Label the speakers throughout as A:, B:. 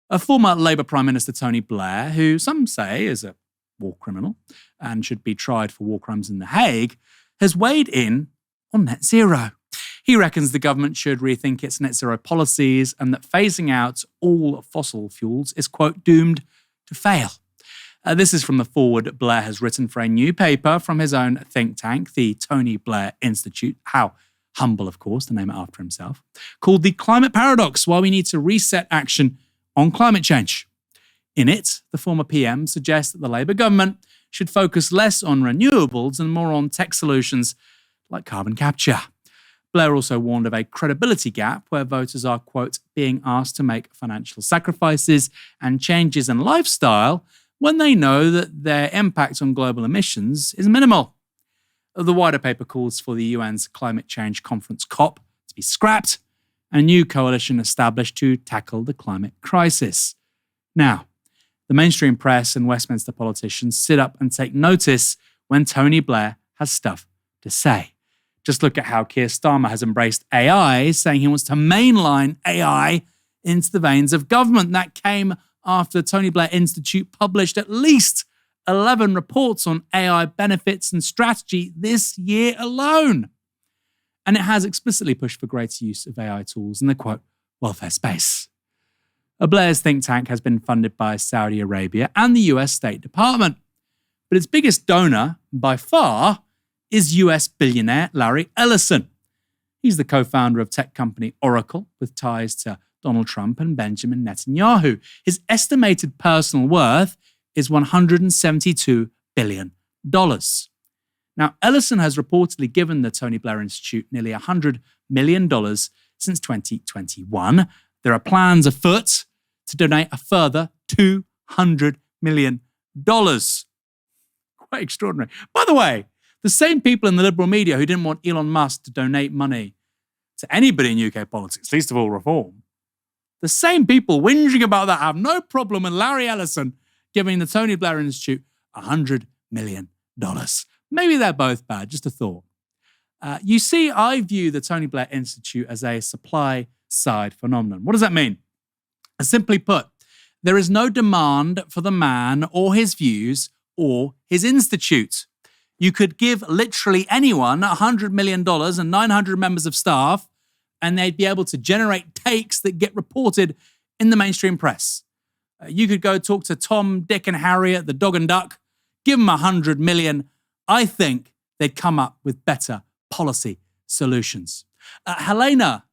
A: A former Labour Prime Minister Tony Blair, who some say is a war criminal and should be tried for war crimes in The Hague, has weighed in on net zero. He reckons the government should rethink its net zero policies and that phasing out all fossil fuels is, quote, doomed to fail. This is from the foreword Blair has written for a new paper from his own think tank, the Tony Blair Institute. How humble, of course, to name it after himself. Called The Climate Paradox: Why We Need to Reset Action on Climate Change. In it, the former PM suggests that the Labour government should focus less on renewables and more on tech solutions like carbon capture. Blair also warned of a credibility gap where voters are, quote, being asked to make financial sacrifices and changes in lifestyle when they know that their impact on global emissions is minimal. The wider paper calls for the UN's climate change conference COP to be scrapped and a new coalition established to tackle the climate crisis. Now, the mainstream press and Westminster politicians sit up and take notice when Tony Blair has stuff to say. Just look at how Keir Starmer has embraced AI, saying he wants to mainline AI into the veins of government. That came after the Tony Blair Institute published at least 11 reports on AI benefits and strategy this year alone. And it has explicitly pushed for greater use of AI tools in the, quote, welfare space. Blair's think tank has been funded by Saudi Arabia and the US State Department. But its biggest donor, by far, is US billionaire Larry Ellison. He's the co-founder of tech company Oracle, with ties to Donald Trump and Benjamin Netanyahu. His estimated personal worth is $172 billion. Now, Ellison has reportedly given the Tony Blair Institute nearly $100 million since 2021. There are plans afoot to donate a further $200 million. Quite extraordinary. By the way, the same people in the liberal media who didn't want Elon Musk to donate money to anybody in UK politics, least of all reform, the same people whinging about that have no problem with Larry Ellison giving the Tony Blair Institute $100 million. Maybe they're both bad, just a thought. You see, I view the Tony Blair Institute as a supply-side phenomenon. What does that mean? Simply put, there is no demand for the man or his views or his institute. You could give literally anyone $100 million and 900 members of staff, and they'd be able to generate takes that get reported in the mainstream press. You could go talk to Tom, Dick, and Harry at the Dog and Duck, give them $100 million. I think they'd come up with better policy solutions. Helena,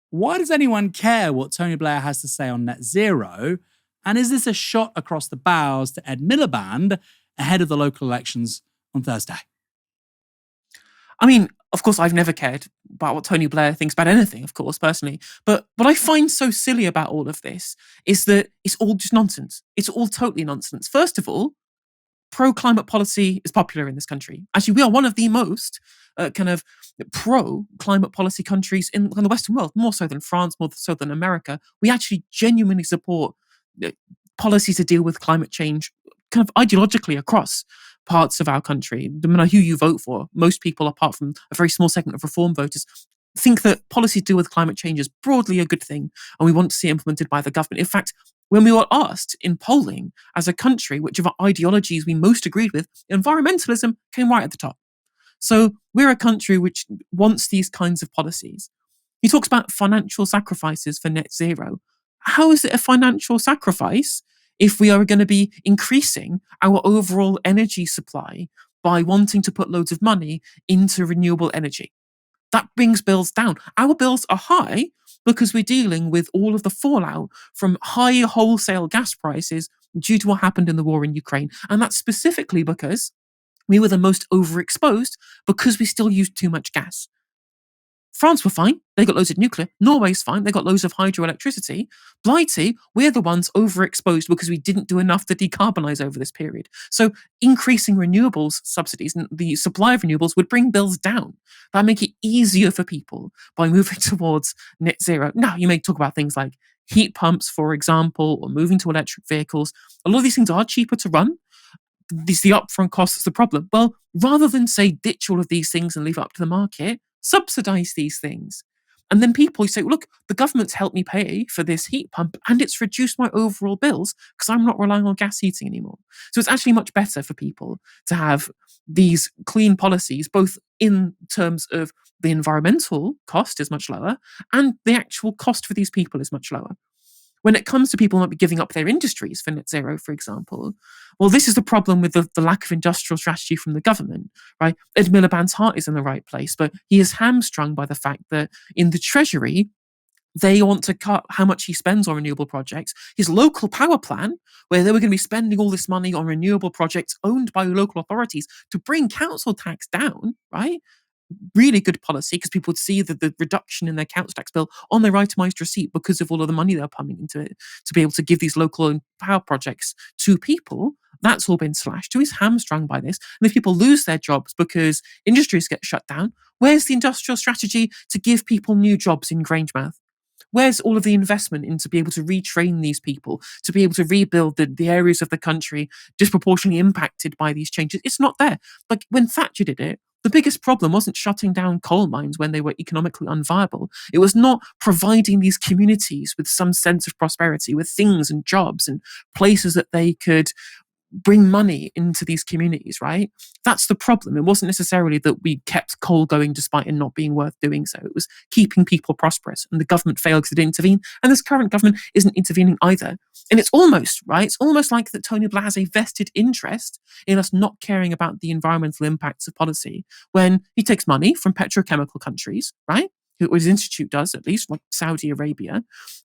A: why does anyone care what Tony Blair has to say on net zero? And is this a shot across the bows to Ed Miliband ahead of the local elections on Thursday?
B: I mean, of course, I've never cared about what Tony Blair thinks about anything, of course, personally. But what I find so silly about all of this is that it's all just nonsense. It's all totally nonsense. First of all, pro-climate policy is popular in this country. Actually, we are one of the most kind of pro-climate policy countries in the Western world, more so than France, more so than America. We actually genuinely support policies to deal with climate change kind of ideologically across parts of our country. No matter who you vote for, most people, apart from a very small segment of reform voters, think that policy to deal with climate change is broadly a good thing, and we want to see implemented by the government. In fact, when we were asked in polling as a country which of our ideologies we most agreed with, environmentalism came right at the top. So we're a country which wants these kinds of policies. He talks about financial sacrifices for net zero. How is it a financial sacrifice if we are going to be increasing our overall energy supply by wanting to put loads of money into renewable energy? That brings bills down. Our bills are high because we're dealing with all of the fallout from high wholesale gas prices due to what happened in the war in Ukraine. And that's specifically because we were the most overexposed because we still used too much gas. France were fine. They got loads of nuclear. Norway's fine. They got loads of hydroelectricity. Blighty, we're the ones overexposed because we didn't do enough to decarbonize over this period. So increasing renewables subsidies and the supply of renewables would bring bills down. That'd make it easier for people by moving towards net zero. Now, you may talk about things like heat pumps, for example, or moving to electric vehicles. A lot of these things are cheaper to run. It's the upfront cost that's the problem. Well, rather than say ditch all of these things and leave it up to the market, subsidize these things. And then people say, look, the government's helped me pay for this heat pump and it's reduced my overall bills because I'm not relying on gas heating anymore. So it's actually much better for people to have these clean policies, both in terms of the environmental cost is much lower and the actual cost for these people is much lower. When it comes to people who might be giving up their industries for net zero, for example, well, this is the problem with the lack of industrial strategy from the government, right? Ed Miliband's heart is in the right place, but he is hamstrung by the fact that in the Treasury, they want to cut how much he spends on renewable projects. His local power plan, where they were going to be spending all this money on renewable projects owned by local authorities to bring council tax down, right? Really good policy because people would see the reduction in their council tax bill on their itemised receipt because of all of the money they're pumping into it to be able to give these local power projects to people. That's all been slashed. So he's hamstrung by this. And if people lose their jobs because industries get shut down, where's the industrial strategy to give people new jobs in Grangemouth? Where's all of the investment into be able to retrain these people, to be able to rebuild the areas of the country disproportionately impacted by these changes? It's not there. Like when Thatcher did it, the biggest problem wasn't shutting down coal mines when they were economically unviable. It was not providing these communities with some sense of prosperity, with things and jobs and places that they could bring money into these communities, right? That's the problem. It wasn't necessarily that we kept coal going despite it not being worth doing so. It was keeping people prosperous, and the government failed to intervene, and this current government isn't intervening either. And it's almost, right? It's almost like that Tony Blair has a vested interest in us not caring about the environmental impacts of policy when he takes money from petrochemical countries, right? Or his institute does, at least, like Saudi Arabia.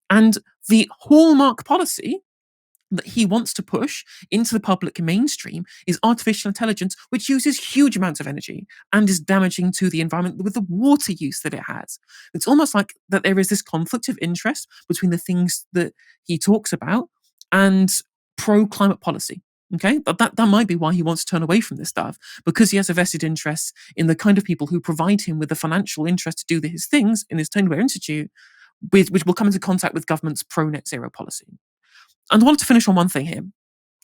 B: And the hallmark policy that he wants to push into the public mainstream is artificial intelligence, which uses huge amounts of energy and is damaging to the environment with the water use that it has. It's almost like that there is this conflict of interest between the things that he talks about and pro-climate policy. Okay, but that might be why he wants to turn away from this stuff, because he has a vested interest in the kind of people who provide him with the financial interest to do his things in his Tony Blair Institute, which will come into contact with government's pro-net zero policy. And I want to finish on one thing here,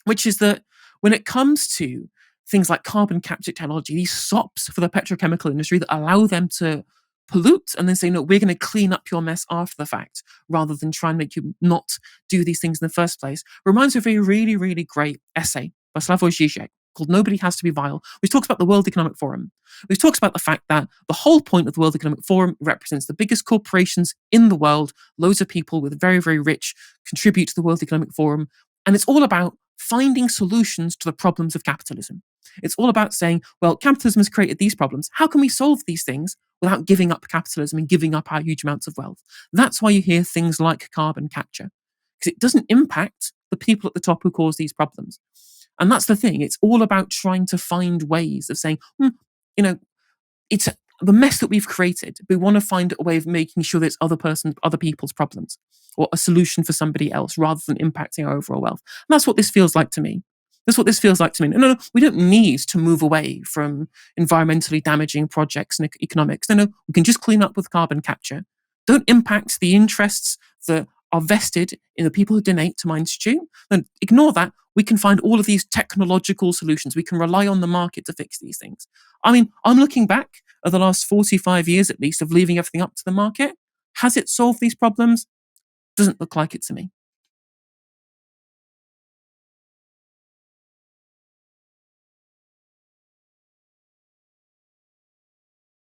B: which is that when it comes to things like carbon capture technology, these SOPs for the petrochemical industry that allow them to pollute and then say, no, we're going to clean up your mess after the fact, rather than try and make you not do these things in the first place, reminds me of a really, really great essay by Slavoj Žižek called Nobody Has to Be Vile, which talks about the World Economic Forum, which talks about the fact that the whole point of the World Economic Forum represents the biggest corporations in the world. Loads of people with very, very rich contribute to the World Economic Forum. And it's all about finding solutions to the problems of capitalism. It's all about saying, well, capitalism has created these problems. How can we solve these things without giving up capitalism and giving up our huge amounts of wealth? That's why you hear things like carbon capture, because it doesn't impact the people at the top who cause these problems. And that's the thing. It's all about trying to find ways of saying, it's the mess that we've created. We want to find a way of making sure that it's other people's problems, or a solution for somebody else, rather than impacting our overall wealth. And that's what this feels like to me. That's what this feels like to me. No, we don't need to move away from environmentally damaging projects and economics. No, we can just clean up with carbon capture. Don't impact the interests that are vested in the people who donate to my institute. Then ignore that. We can find all of these technological solutions. We can rely on the market to fix these things. I mean, I'm looking back at the last 45 years at least of leaving everything up to the market. Has it solved these problems? Doesn't look like it to me.